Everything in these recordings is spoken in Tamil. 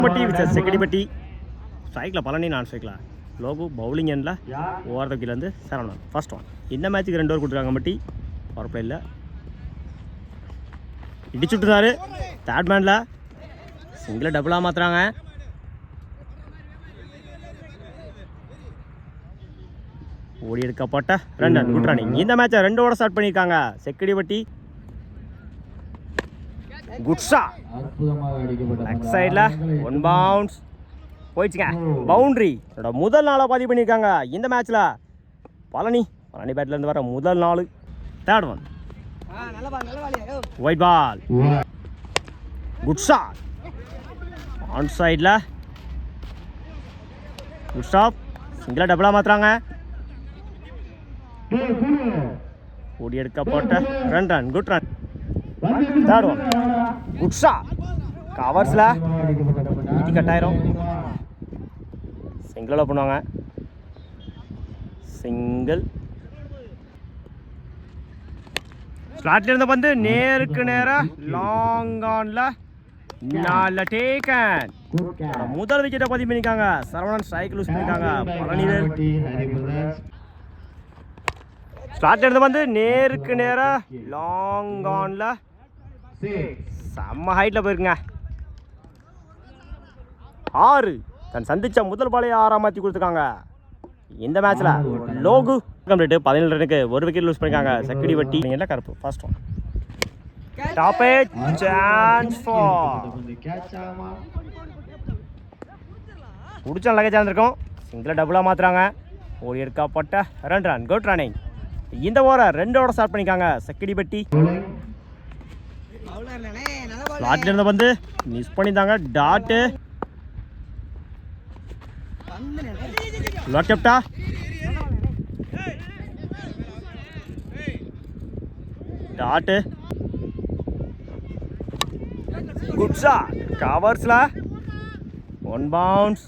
பட்டி வித் செக்கடிப்பட்டி ஸ்ட்ரைக்கில் பழனி நான் ஸ்ட்ரைக்கில் லோகு பவுலிங் எண்டில் ஓவர் தக்கிலேருந்து சரவணன் ஃபர்ஸ்ட் ஒன். இந்த மேட்ச்சுக்கு 2 ஓவர் கொடுத்துருக்காங்க. பட்டி பவர் பிளேயில் இடிச்சுட்டுனாரு. தேர்ட் மேனில் சிங்கிளை டபுளாக மாற்றுறாங்க. ஓடி எடுக்கப்பட்ட 2 ரன் குட் ரன்னிங். இந்த மேட்சை 2 ஓவர் ஸ்டார்ட் பண்ணியிருக்காங்க செக்கடிப்பட்டி. குட் ஷாட் பேக் சைடில் 1 பவுன்ஸ் போயிடுச்சுங்க. பவுண்ட்ரி முதல் நாளாக பதிவு பண்ணியிருக்காங்க இந்த மேட்ச்சில். பழனி பேட்லேருந்து வர முதல் நாள். Third one wide ball good shot on சைடில் குட் ஸ்டாப். சிங்கிளாக டபுளாக மாற்றுறாங்க. ஓடி எடுக்கப்பட்ட 2 run good run. Third one good shot கவர்ஸில் கட்டாயிரும். சிங்கிளில் பண்ணுவாங்க. சிங்கிள் ஸ்லாட்ல இருந்த பந்து நேருக்கு நேராக லாங் ஆன்ல நல்ல டேக்கன். முதல் விக்கெட்டை பதிவு பண்ணியிருக்காங்க. சரவணன் ஸ்ட்ரைக் லூஸ் பண்ணியிருக்காங்க. பழனிவேல் ஸ்லாட்ல இருந்த பந்து நேருக்கு நேராக லாங் ஆன்ல செம்ம ஹைட்டில் போயிருக்குங்க. 6 தன் சந்திச்ச முதல் பாலையை 6 மாற்றி கொடுத்துருக்காங்க இந்த மேட்ச்சில். லோகு கம்ப்ளீட்டு 17 ரனுக்கு 1 விக்கெட் லூஸ் பண்ணியிருக்காங்க செக்கடிப்பட்டி. என்ன கருப்பு first one tap edge chance for பிடிச்ச அழகாக சேர்ந்துருக்கோம். சிங்கிளை டபுளாக மாற்றுறாங்க. ஓடி எடுக்கப்பட்ட 2 ரன் குட் ரன்னிங். இந்த ஓவரை 2 ஓவர் ஸ்டார்ட் பண்ணியிருக்காங்க செக்கடிப்பட்டி. ஸ்லாட்ல இருந்த வந்து மிஸ் பண்ணியிருந்தாங்க. டாட்டு லோக்கெப்டா டாட்டு குட் ஷாட் கவர்ஸ்ல 1 பவுன்ஸ்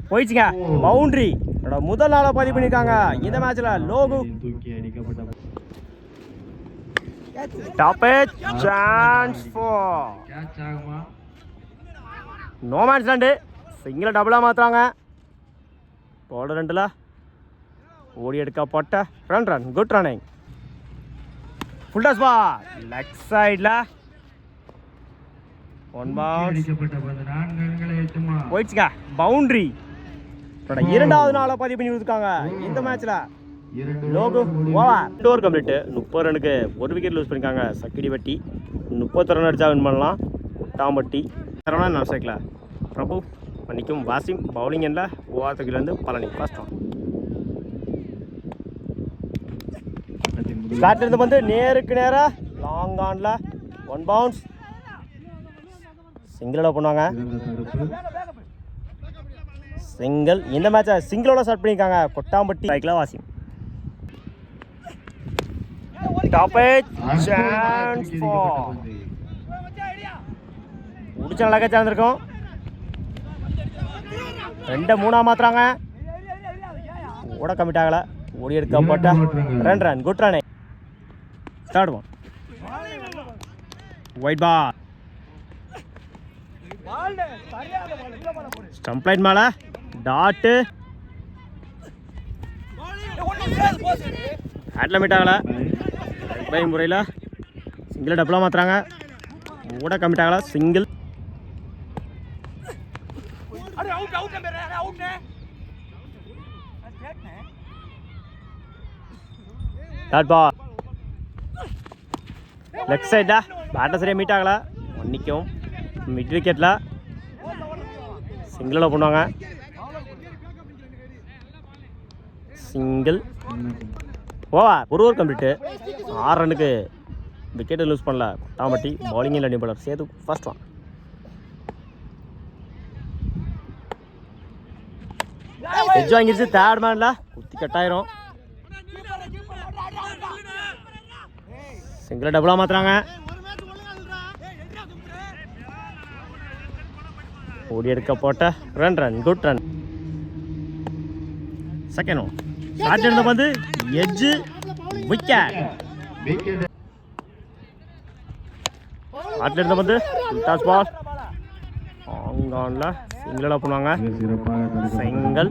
போயிடுச்சுங்க. பவுண்டரி முதல் நாளை பதிவு பண்ணியிருக்காங்க இந்த மேட்ச்சில். லோகு top edge chance for no match land. சிங்கிளை டபுளாக மாற்றுறாங்க. போட 2ல் ஓடி எடுக்கப்பட்ட 2 run good running. Full toss ball leg சைடில் 1 பவுன்ஸ் போயிடுச்சுங்க. பவுண்டரி 2வது நாளை பதிவு பண்ணி கொடுத்துருக்காங்க இந்த மேட்ச்சில். லோகு ஓவர் 2 ஓவர் கம்ப்ளீட்டு 30 ரனுக்கு 1 விக்கெட் லூஸ் பண்ணியிருக்காங்க செக்கடிப்பட்டி. 30 ரன் அடிச்சா வின் பண்ணலாம் குட்டாம்பட்டி. சரவணன் நான் சேர்க்கல. பிரபு மன்னிக்கும் வாசிம் பவுலிங் எண்டில் ஓவாத்துக்கிலேருந்து பழனி ஃபர்ஸ்ட் ஒன். ஸ்லாட்லேருந்து வந்து நேருக்கு நேராக லாங் ஆனில் 1 பவுன்ஸ் சிங்கிளோட பண்ணுவாங்க. சிங்கிள் இந்த மேட்சை சிங்கிளோட ஸ்டார்ட் பண்ணியிருக்காங்க கொட்டாம்பட்டி பைக்கில் Wasim. Top edge chance for முடிச்ச அழகாக சேர்ந்துருக்கோம். 2-3 மாத்துறாங்க. ஓட கமிட் ஆகலை. ஓடி எடுக்கப்பட்ட 2 run good run. Third one wide ball stump line மேலே டாட்டு ஹேட்ல மீட் ஆகலை. பை முறையில் சிங்கிளை டபுளாக மாற்றுறாங்க. ஓட கமிட் ஆகலை. சிங்கிள் டாட் பால் லெஃப்ட் சைடா பேட்டை சரியாக மீட் ஆகலை. மன்னிக்கும் மிட் விக்கெட்டில் சிங்கிளில் பண்ணுவாங்க. சிங்கிள் ஓவர் 1 ஓவர் கம்ப்ளீட்டு 6 ரனுக்கு விக்கெட்டை லூஸ் பண்ணல கொட்டாம்பட்டி. பவுலிங்கில் அடி bowler Sethu first one. Edge வாங்கிருச்சு. தேர்ட் மேனில் குத்தி கட்டாயிரும். சிங்கிளை டபுளாக மாற்றுறாங்க. ஓடி எடுக்க போட்ட 2 run good run. Second one start இருந்த வந்து எஜ்ஜு விக்கெட். ஸ்டார்ட் இருந்த வந்து டாஸ் பால் இந்த ஆனில் சிங்கிளாக பண்ணுவாங்க. சிறப்பாக சிங்கிள்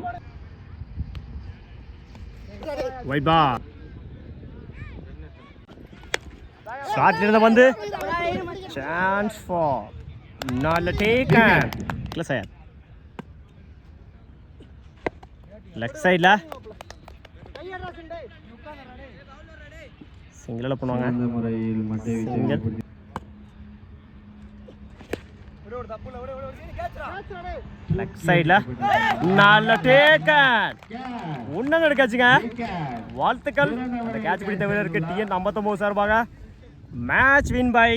ஒயிட் பால். ஷார்ட் இருந்த வந்து சான்ஸ் ஃபார் நல்ல டேக்கன். இல்லை சார் லெஃப்ட் சைடில் சிங்கிளில் பண்ணுவாங்க. முறையில் மட்டை சிங்கிள் லெஃப்ட் சைடில் நல்ல டேக்கன். உன்னங்க எடுக்காச்சுங்க. வாழ்த்துக்கள். அந்த கேட்ச் பிடித்த வீரருக்கு TN 59 சார்பாக மேட்ச் வின் பை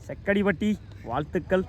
செக்கடிப்பட்டி. வாழ்த்துக்கள்.